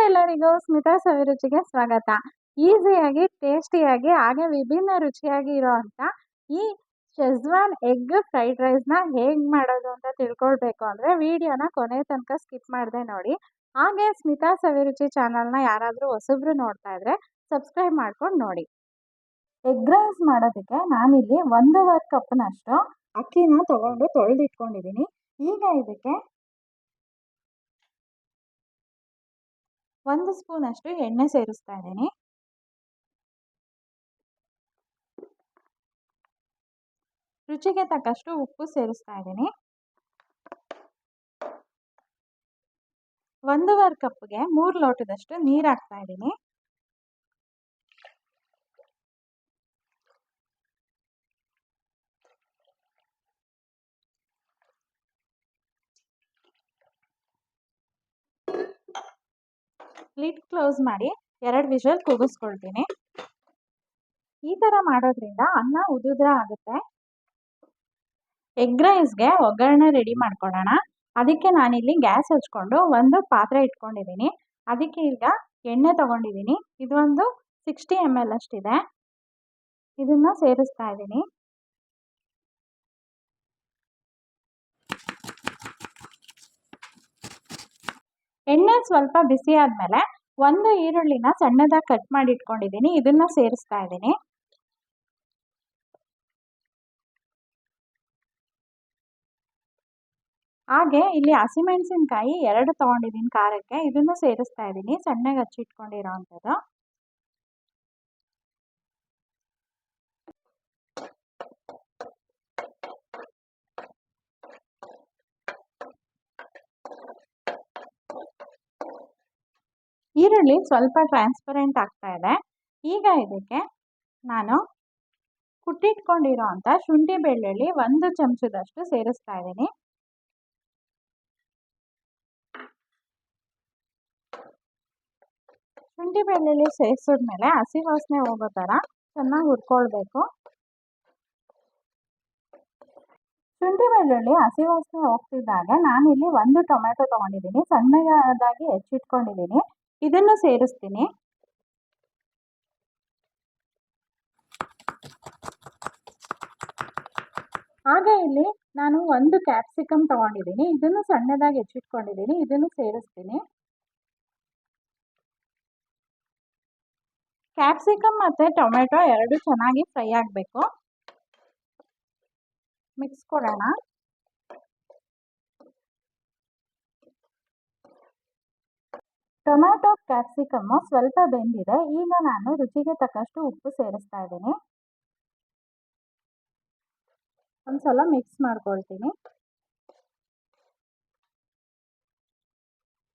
ಎಲ್ಲರಿಗೂ ಸ್ಮಿತಾ ಸವಿರುಚಿಗೆ ಸ್ವಾಗತ. ಈಸಿಯಾಗಿ, ಟೇಸ್ಟಿಯಾಗಿ ಹಾಗೆ ವಿಭಿನ್ನ ರುಚಿಯಾಗಿ ಇರೋಂಥ ಈ ಶೆಜ್ವಾನ್ ಎಗ್ ಫ್ರೈಡ್ ರೈಸ್‌ನ ಹೇಗೆ ಮಾಡೋದು ಅಂತ ತಿಳ್ಕೊಳ್ಬೇಕು ಅಂದರೆ ವಿಡಿಯೋನ ಕೊನೆ ತನಕ ಸ್ಕಿಪ್ ಮಾಡದೆ ನೋಡಿ. ಹಾಗೆ ಸ್ಮಿತಾ ಸವಿರುಚಿ ಚಾನಲ್‌ನ ಯಾರಾದರೂ ಹೊಸಬ್ರು ನೋಡ್ತಾ ಇದ್ರೆ ಸಬ್ಸ್ಕ್ರೈಬ್ ಮಾಡ್ಕೊಂಡು ನೋಡಿ. ಎಗ್ ರೈಸ್ ಮಾಡೋದಕ್ಕೆ ನಾನಿಲ್ಲಿ 1.5 ಕಪ್‌ನಷ್ಟು ಅಕ್ಕಿನ ತಗೊಂಡು ತೊಳೆದಿಟ್ಕೊಂಡಿದ್ದೀನಿ. ಈಗ ಇದಕ್ಕೆ 1 ಸ್ಪೂನಷ್ಟು ಎಣ್ಣೆ ಸೇರಿಸ್ತಾ ಇದ್ದೀನಿ. ರುಚಿಗೆ ತಕ್ಕಷ್ಟು ಉಪ್ಪು ಸೇರಿಸ್ತಾ ಇದ್ದೀನಿ. 1.5 ಕಪ್ಗೆ 3 ಲೋಟದಷ್ಟು ನೀರು ಹಾಕ್ತಾ ಇದ್ದೀನಿ. ಲಿಡ್ ಕ್ಲೋಸ್ ಮಾಡಿ 2 ವಿಷಲ್ ಕೂಗಿಸ್ಕೊಳ್ತೀನಿ. ಈ ಥರ ಮಾಡೋದ್ರಿಂದ ಅನ್ನ ಉದುದ್ರ ಆಗುತ್ತೆ. ಎಗ್ ರೈಸ್ಗೆ ಒಗ್ಗರಣೆ ರೆಡಿ ಮಾಡ್ಕೊಳ್ಳೋಣ. ಅದಕ್ಕೆ ನಾನಿಲ್ಲಿ ಗ್ಯಾಸ್ ಹಚ್ಕೊಂಡು ಒಂದು ಪಾತ್ರೆ ಇಟ್ಕೊಂಡಿದ್ದೀನಿ. ಅದಕ್ಕೆ ಈಗ ಎಣ್ಣೆ ತಗೊಂಡಿದ್ದೀನಿ. ಇದು ಒಂದು 60 ml ಅಷ್ಟಿದೆ. ಇದನ್ನ ಸೇರಿಸ್ತಾ ಇದ್ದೀನಿ. ಎಣ್ಣೆ ಸ್ವಲ್ಪ ಬಿಸಿ ಆದಮೇಲೆ 1 ಈರುಳ್ಳಿನ ಸಣ್ಣದಾಗಿ ಕಟ್ ಮಾಡಿ ಇಟ್ಕೊಂಡಿದ್ದೀನಿ. ಇದನ್ನ ಸೇರಿಸ್ತಾ ಇದ್ದೀನಿ. ಹಾಗೆ ಇಲ್ಲಿ ಹಸಿಮೆಣಸಿನಕಾಯಿ 2 ತಗೊಂಡಿದ್ದೀನಿ ಖಾರಕ್ಕೆ. ಇದನ್ನು ಸೇರಿಸ್ತಾ ಇದ್ದೀನಿ, ಸಣ್ಣಗೆ ಹಚ್ಚಿಟ್ಕೊಂಡಿರೋ ಅಂಥದ್ದು. ಈರುಳ್ಳಿ ಸ್ವಲ್ಪ ಟ್ರಾನ್ಸ್ಪರೆಂಟ್ ಆಗ್ತಾ ಇದೆ. ಈಗ ಇದಕ್ಕೆ ನಾನು ಕುಟ್ಟಿಟ್ಕೊಂಡಿರೋ ಅಂಥ ಶುಂಠಿ ಬೆಳ್ಳುಳ್ಳಿ 1 ಚಮಚದಷ್ಟು ಸೇರಿಸ್ತಾ ಇದ್ದೀನಿ. ಶುಂಠಿ ಬೆಳ್ಳುಳ್ಳಿ ಸೇರಿಸಿದ್ಮೇಲೆ ಹಸಿ ವಾಸನೆ ಹೋಗೋ ಥರ ಚೆನ್ನಾಗಿ ಹುರ್ಕೊಳ್ಬೇಕು. ಶುಂಠಿ ಬೆಳ್ಳುಳ್ಳಿ ಹಸಿ ವಾಸನೆ ಹೋಗ್ತಿದ್ದಾಗ ನಾನಿಲ್ಲಿ 1 ಟೊಮೆಟೊ ತೊಗೊಂಡಿದ್ದೀನಿ, ಸಣ್ಣದಾಗಿ ಹೆಚ್ಚಿಟ್ಕೊಂಡಿದ್ದೀನಿ. ಇದನ್ನು ಸೇರಿಸ್ತೀನಿ. ಹಾಗೆ ಇಲ್ಲಿ ನಾನು 1 ಕ್ಯಾಪ್ಸಿಕಮ್ ತೊಗೊಂಡಿದ್ದೀನಿ. ಇದನ್ನು ಸಣ್ಣದಾಗಿ ಹೆಚ್ಚಿಟ್ಕೊಂಡಿದ್ದೀನಿ. ಇದನ್ನು ಸೇರಿಸ್ತೀನಿ. ಕ್ಯಾಪ್ಸಿಕಮ್ ಮತ್ತು ಟೊಮೆಟೊ 2 ಚೆನ್ನಾಗಿ ಫ್ರೈ ಆಗಬೇಕು. ಮಿಕ್ಸ್ ಕೊಡೋಣ. ಟೊಮ್ಯಾಟೊ ಕ್ಯಾಪ್ಸಿಕಮ್ಮು ಸ್ವಲ್ಪ ಬೆಂದಿದೆ. ಈಗ ನಾನು ರುಚಿಗೆ ತಕ್ಕಷ್ಟು ಉಪ್ಪು ಸೇರಿಸ್ತಾ ಇದ್ದೀನಿ. ಒಂದ್ಸಲ ಮಿಕ್ಸ್ ಮಾಡ್ಕೊಳ್ತೀನಿ.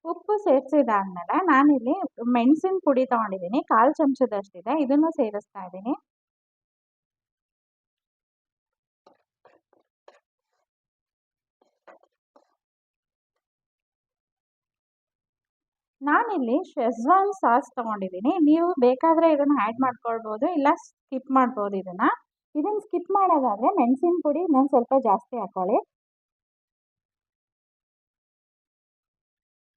ಉಪ್ಪು ಸೇರಿಸಿದಾದ್ಮೇಲೆ ನಾನಿಲ್ಲಿ ಮೆಣಸಿನ ಪುಡಿ ತೊಗೊಂಡಿದ್ದೀನಿ, 1/4 ಚಮಚದಷ್ಟಿದೆ. ಇದನ್ನು ಸೇರಿಸ್ತಾ ಇದ್ದೀನಿ. ನಾನಿಲ್ಲಿ ಶೆಜ್ವಾನ್ ಸಾಸ್ ತೊಗೊಂಡಿದ್ದೀನಿ. ನೀವು ಬೇಕಾದರೆ ಇದನ್ನು ಆ್ಯಡ್ ಮಾಡ್ಕೊಳ್ಬೋದು, ಇಲ್ಲ ಸ್ಕಿಪ್ ಮಾಡ್ಬೋದು ಇದನ್ನು. ಸ್ಕಿಪ್ ಮಾಡೋದಾದರೆ ಮೆಣಸಿನ ಪುಡಿ ಇನ್ನೊಂದು ಸ್ವಲ್ಪ ಜಾಸ್ತಿ ಹಾಕ್ಕೊಳ್ಳಿ.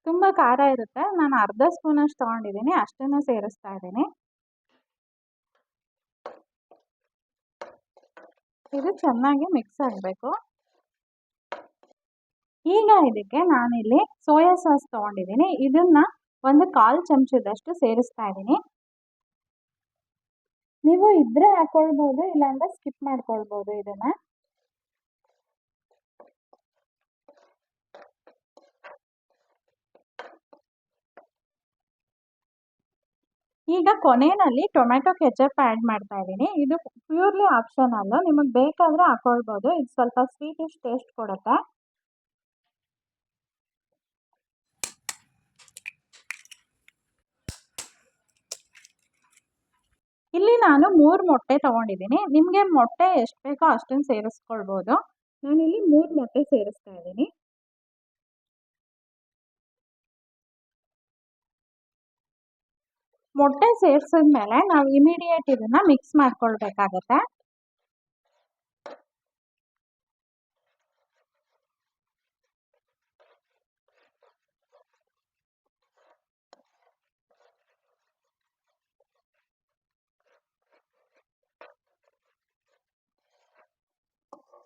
ತುಂಬ ಖಾರ ಇರುತ್ತೆ. ನಾನು 1/2 ಸ್ಪೂನಷ್ಟು ತೊಗೊಂಡಿದ್ದೀನಿ, ಅಷ್ಟನ್ನು ಸೇರಿಸ್ತಾ ಇದ್ದೀನಿ. ಇದು ಚೆನ್ನಾಗಿ ಮಿಕ್ಸ್ ಆಗಬೇಕು. ಈಗ ಇದಕ್ಕೆ ನಾನಿಲ್ಲಿ ಸೋಯಾ ಸಾಸ್ ತೊಗೊಂಡಿದ್ದೀನಿ. ಇದನ್ನ 1/4 ಚಮಚದಷ್ಟು ಸೇರಿಸ್ತಾ ಇದ್ದೀನಿ. ನೀವು ಇದ್ರೆ ಹಾಕೊಳ್ಬೋದು, ಇಲ್ಲಾಂದ್ರೆ ಸ್ಕಿಪ್ ಮಾಡ್ಕೊಳ್ಬೋದು ಇದನ್ನ. ಈಗ ಕೊನೆಯಲ್ಲಿ ಟೊಮೆಟೊ ಕೆಚಪ್ ಆ್ಯಡ್ ಮಾಡ್ತಾ ಇದ್ದೀನಿ. ಇದು ಪ್ಯೂರ್ಲಿ ಆಪ್ಷನಲ್ಲು, ನಿಮಗೆ ಬೇಕಾದರೆ ಹಾಕೊಳ್ಬೋದು. ಇದು ಸ್ವಲ್ಪ ಸ್ವೀಟಿಶ್ ಟೇಸ್ಟ್ ಕೊಡುತ್ತೆ. ಇಲ್ಲಿ ನಾನು 3 ಮೊಟ್ಟೆ ತೊಗೊಂಡಿದ್ದೀನಿ. ನಿಮಗೆ ಮೊಟ್ಟೆ ಎಷ್ಟು ಬೇಕೋ ಅಷ್ಟನ್ನು ಸೇರಿಸ್ಕೊಳ್ಬೋದು. ನಾನಿಲ್ಲಿ 3 ಮೊಟ್ಟೆ ಸೇರಿಸ್ತಾ ಇದ್ದೀನಿ. ಮೊಟ್ಟೆ ಸೇರಿಸಿದ್ಮೇಲೆ ನಾವು ಇಮಿಡಿಯೇಟ್ ಇದನ್ನು ಮಿಕ್ಸ್ ಮಾಡ್ಕೊಳ್ಬೇಕಾಗತ್ತೆ.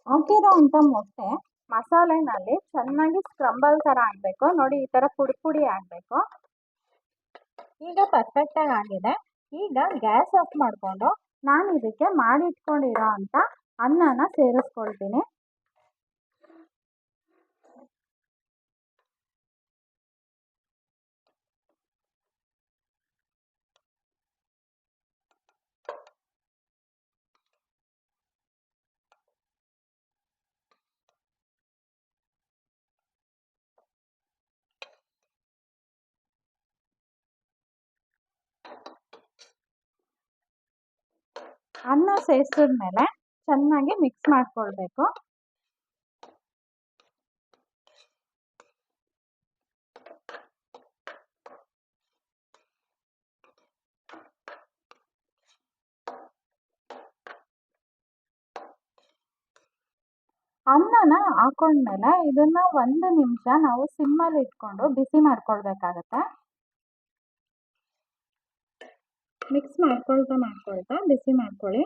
ಹಾಕಿರೋ ಅಂಥ ಮೊಟ್ಟೆ ಮಸಾಲೆನಲ್ಲಿ ಚೆನ್ನಾಗಿ ಸ್ಕ್ರಂಬಲ್ ಥರ ಆಗಬೇಕು. ನೋಡಿ, ಈ ಥರ ಪುಡಿ ಪುಡಿ ಆಗಬೇಕು. ಈಗ ಪರ್ಫೆಕ್ಟಾಗಿ ಆಗಿದೆ. ಈಗ ಗ್ಯಾಸ್ ಆಫ್ ಮಾಡಿಕೊಂಡು ನಾನು ಇದಕ್ಕೆ ಮಾಡಿಟ್ಕೊಂಡಿರೋ ಅಂಥ ಅನ್ನನ ಸೇರಿಸ್ಕೊಳ್ತೀನಿ. ಅನ್ನ ಸೇರಿಸಿದ್ಮೇಲೆ ಚೆನ್ನಾಗಿ ಮಿಕ್ಸ್ ಮಾಡ್ಕೊಳ್ಬೇಕು. ಅನ್ನನ ಹಾಕೊಂಡ್ಮೇಲೆ ಇದನ್ನ 1 ನಿಮಿಷ ನಾವು ಸಿಮ್ಮಲ್ಲಿ ಇಟ್ಕೊಂಡು ಬಿಸಿ ಮಾಡ್ಕೊಳ್ಬೇಕಾಗತ್ತೆ. ಮಿಕ್ಸ್ ಮಾಡ್ಕೊಳ್ತಾ ಬಿಸಿ ಮಾಡ್ಕೊಳ್ಳಿ.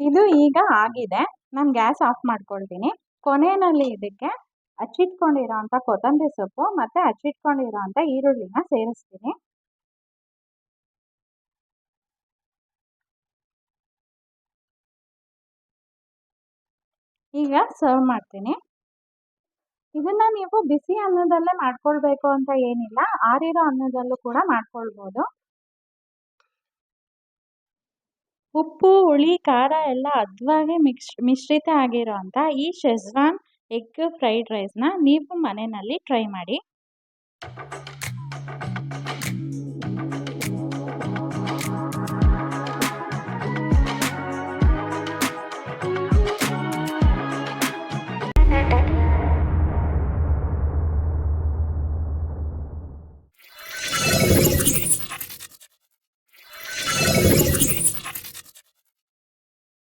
ಇದು ಈಗ ಆಗಿದೆ. ನಾನು ಗ್ಯಾಸ್ ಆಫ್ ಮಾಡ್ಕೊಳ್ತೀನಿ. ಕೊನೆಯಲ್ಲಿ ಇದಕ್ಕೆ ಹಚ್ಚಿಟ್ಕೊಂಡಿರೋ ಅಂಥ ಕೊತ್ತಂಬರಿ ಸೊಪ್ಪು ಮತ್ತೆ ಹಚ್ಚಿಟ್ಕೊಂಡಿರೋ ಅಂಥ ಈರುಳ್ಳಿನ ಸೇರಿಸ್ತೀನಿ. ಈಗ ಸರ್ವ್ ಮಾಡ್ತೀನಿ. ಇದನ್ನ ನೀವು ಬಿಸಿ ಅನ್ನದಲ್ಲೇ ಮಾಡ್ಕೊಳ್ಬೇಕು ಅಂತ ಏನಿಲ್ಲ, ಆರಿರೋ ಅನ್ನದಲ್ಲೂ ಕೂಡ ಮಾಡ್ಕೊಳ್ಬೋದು. ಉಪ್ಪು, ಹುಳಿ, ಖಾರ ಎಲ್ಲ ಹದವಾಗಿ ಮಿಶ್ರಿತ ಆಗಿರೋ ಅಂಥ ಈ ಶೆಜ್ವಾನ್ ಎಗ್ ಫ್ರೈಡ್ ರೈಸ್ನ ನೀವು ಮನೆಯಲ್ಲಿ ಟ್ರೈ ಮಾಡಿ.